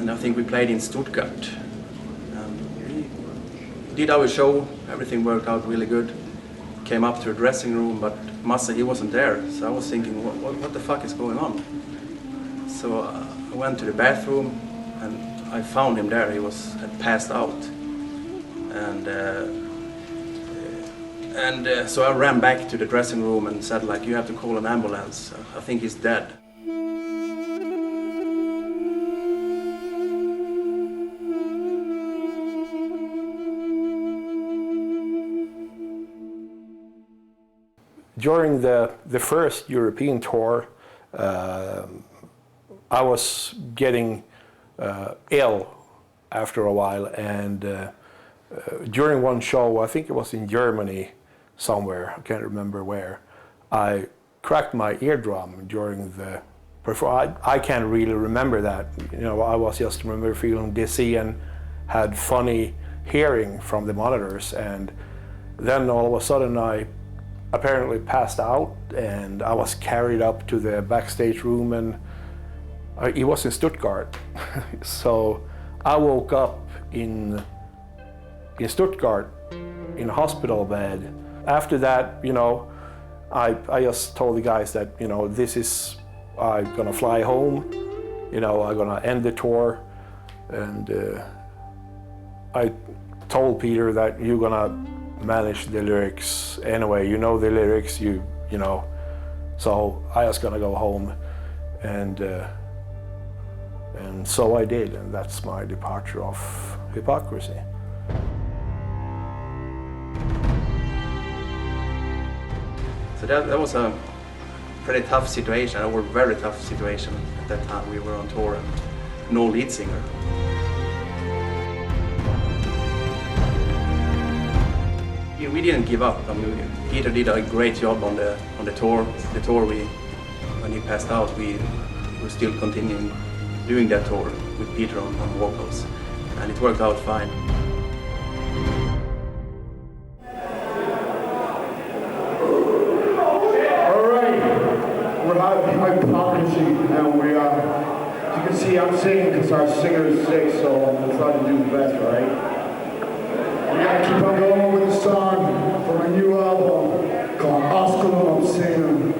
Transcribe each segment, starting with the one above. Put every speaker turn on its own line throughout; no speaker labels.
and I think we played in Stuttgart. We did our show, everything worked out really good. Came up to the dressing room, but Massa, he wasn't there, so I was thinking, what the fuck is going on? So I went to the bathroom, and I found him there. He had passed out, and so I ran back to the dressing room and said, like, you have to call an ambulance. I think he's dead.
During the first European tour, I was getting ill after a while, and during one show, I think it was in Germany somewhere, I can't remember where, I cracked my eardrum during the performance. I can't really remember that. You know, I was just remember feeling dizzy and had funny hearing from the monitors, and then all of a sudden I apparently passed out, and I was carried up to the backstage room, and it was in Stuttgart. So I woke up in Stuttgart in a hospital bed. After that, you know, I just told the guys that, you know, I'm gonna fly home, you know, I'm gonna end the tour, and I told Peter that you're gonna manage the lyrics anyway. You know the lyrics, you know. So I was gonna go home, and so I did, and that's my departure of Hypocrisy.
So that was a pretty tough situation, a very tough situation at that time. We were on tour and no lead singer. We didn't give up. I mean, Peter did a great job on the tour. The tour, when he passed out, we were still continuing doing that tour with Peter on vocals, and it worked out fine.
All right, we're Hypocrisy, and you can see I'm singing because our singer is sick, so I'm gonna try to do the best, right? We gotta keep on going with the song from a new album called Oscar I'm Singing.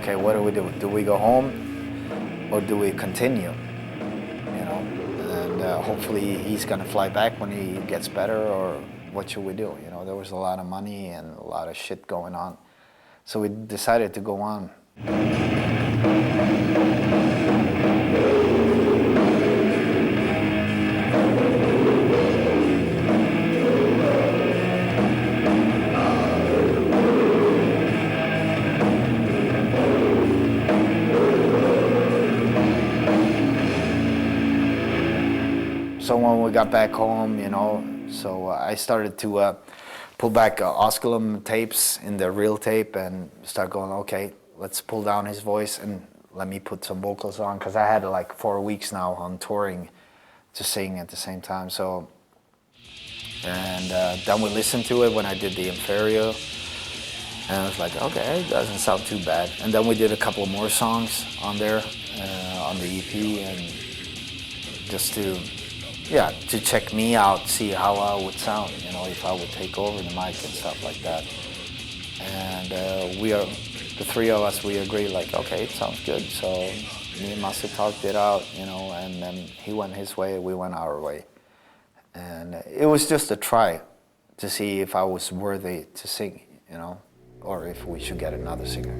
Okay, what do we do? Do we go home or do we continue? You know, and hopefully he's gonna fly back when he gets better, or what should we do? You know, there was a lot of money and a lot of shit going on. So we decided to go on. So when we got back home, you know, so I started to pull back oscillum tapes in the real tape and start going, okay, let's pull down his voice and let me put some vocals on, because I had like 4 weeks now on touring to sing at the same time. So, and then we listened to it when I did the Inferior, and I was like, okay, it doesn't sound too bad. And then we did a couple more songs on there, on the EP, and just to check me out, see how I would sound, you know, if I would take over the mic and stuff like that. And the three of us, we agreed, like, okay, it sounds good. So me and Massa talked it out, you know, and then he went his way, we went our way. And it was just a try to see if I was worthy to sing, you know, or if we should get another singer.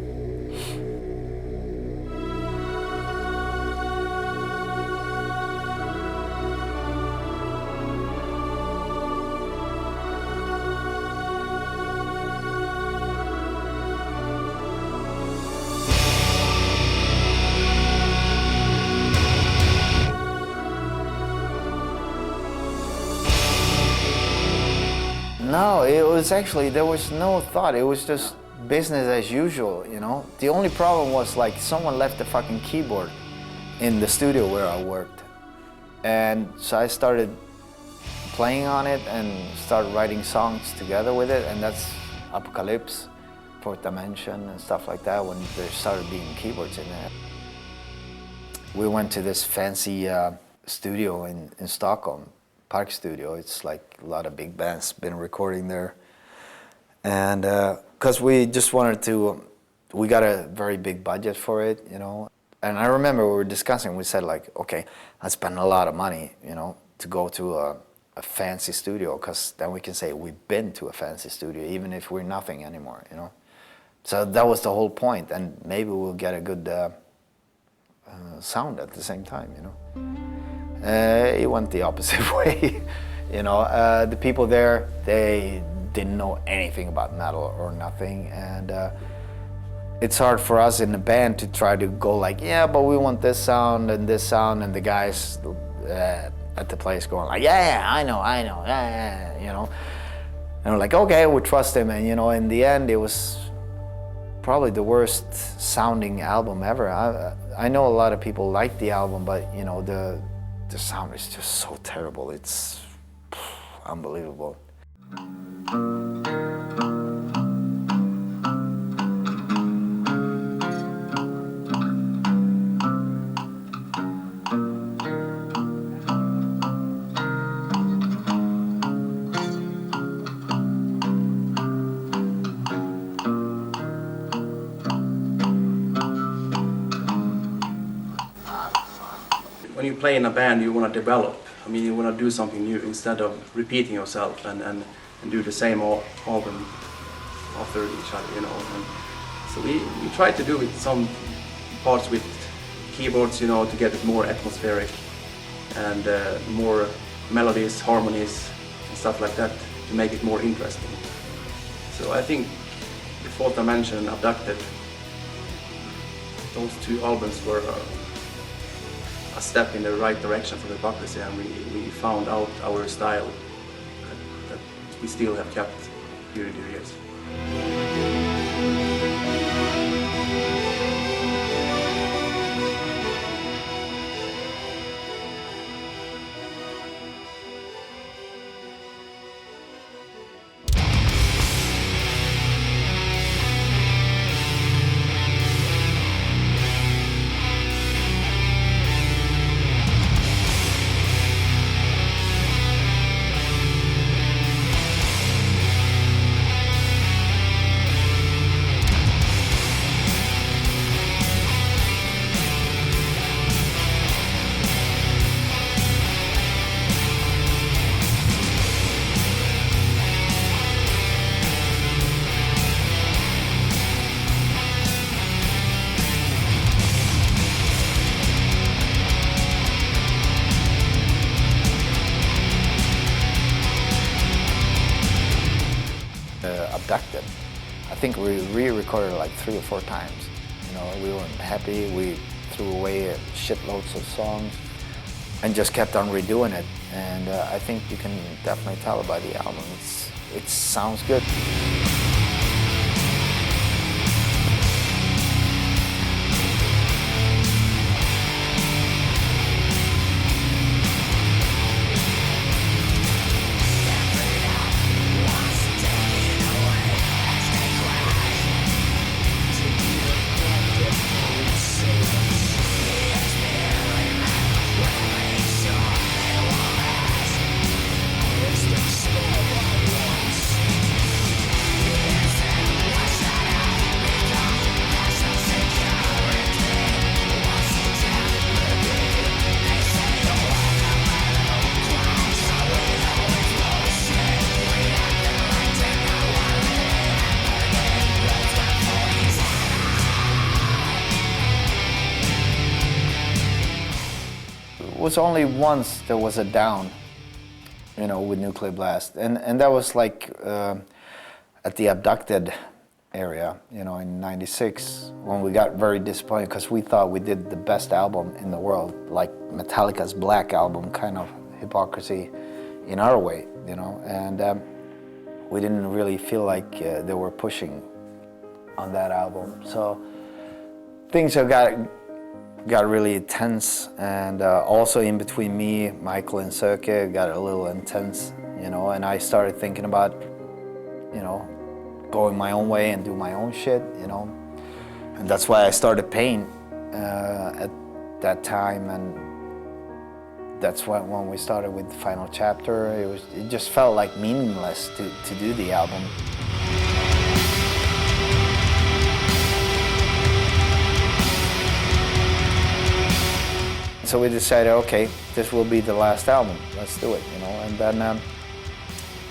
No, it was actually, there was no thought. It was just business as usual, you know? The only problem was like someone left the fucking keyboard in the studio where I worked. And so I started playing on it and started writing songs together with it, and that's Apocalypse, Fourth Dimension and stuff like that, when there started being keyboards in there. We went to this fancy studio in Stockholm, Park Studio. It's like a lot of big bands been recording there. And because we just wanted to, we got a very big budget for it, you know. And I remember we were discussing, we said like, okay, let's spend a lot of money, you know, to go to a fancy studio, because then we can say we've been to a fancy studio, even if we're nothing anymore, you know. So that was the whole point, and maybe we'll get a good sound at the same time, you know. It went the opposite way, you know. The people there, they didn't know anything about metal or nothing, and it's hard for us in the band to try to go like, yeah, but we want this sound, and the guys at the place going like, yeah, I know, yeah, you know. And we're like, okay, we trust him, and you know, in the end, it was probably the worst sounding album ever. I know a lot of people like the album, but you know, the sound is just so terrible. It's unbelievable.
When you play in a band, you want to develop. I mean, you want to do something new instead of repeating yourself and do the same album after each other, you know. And so we try to do it some parts with keyboards, you know, to get it more atmospheric and more melodies, harmonies, and stuff like that to make it more interesting. So I think the Fourth Dimension and Abducted, those two albums were a step in the right direction for Hypocrisy, and we found out our style that we still have kept during the years.
Abducted. I think we re-recorded like 3 or 4 times. You know, we weren't happy. We threw away shitloads of songs and just kept on redoing it. And I think you can definitely tell by the album. It sounds good. It was only once there was a down, you know, with Nuclear Blast, and that was like at the Abducted area, you know, in '96, when we got very disappointed because we thought we did the best album in the world, like Metallica's Black Album, kind of Hypocrisy in our way, you know, and we didn't really feel like they were pushing on that album. So things have got really intense, and also in between me, Michael, and Söke got a little intense, you know, and I started thinking about, you know, going my own way and do my own shit, you know. And that's why I started Pain at that time, and that's when we started with the final chapter. It just felt like meaningless to do the album. So we decided, okay, this will be the last album. Let's do it, you know. And then,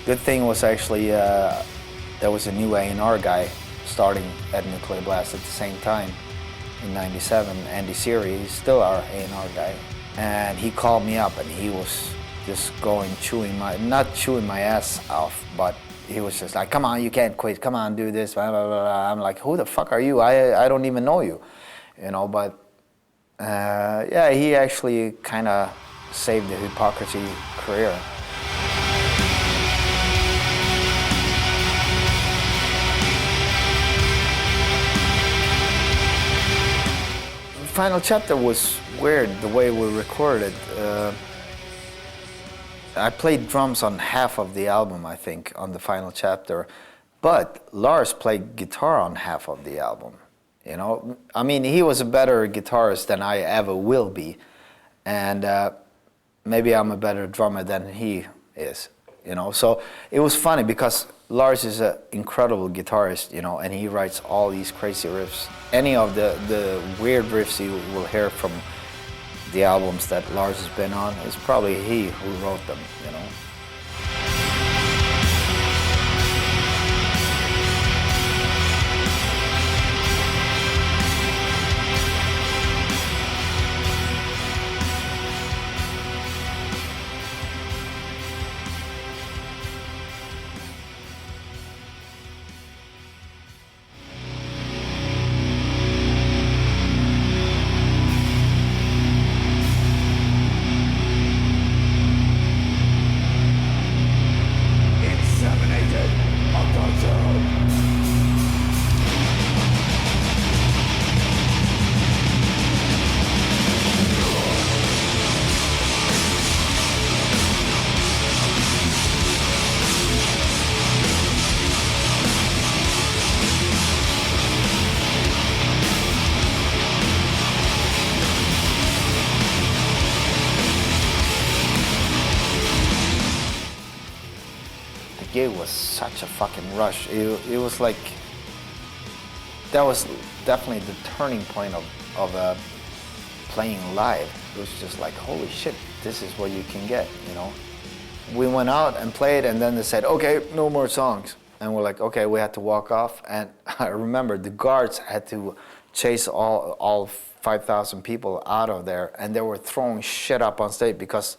good thing was actually there was a new A&R guy starting at Nuclear Blast at the same time in '97. Andy Siri, he's still our A&R guy, and he called me up and he was just not chewing my ass off, but he was just like, "Come on, you can't quit. Come on, do this." Blah, blah, blah. I'm like, "Who the fuck are you? I don't even know you," you know. But yeah, he actually kind of saved the Hypocrisy career. The final chapter was weird, the way we recorded. I played drums on half of the album, I think, on the final chapter, but Lars played guitar on half of the album. You know, I mean, he was a better guitarist than I ever will be, and maybe I'm a better drummer than he is, you know. So it was funny because Lars is an incredible guitarist, you know, and he writes all these crazy riffs. Any of the weird riffs you will hear from the albums that Lars has been on, it's probably he who wrote them, you know. Gig was such a fucking rush. It was like, that was definitely the turning point of playing live. It was just like, holy shit, this is what you can get, you know. We went out and played, and then they said, okay, no more songs. And we're like, okay, we had to walk off. And I remember the guards had to chase all 5,000 people out of there, and they were throwing shit up on stage because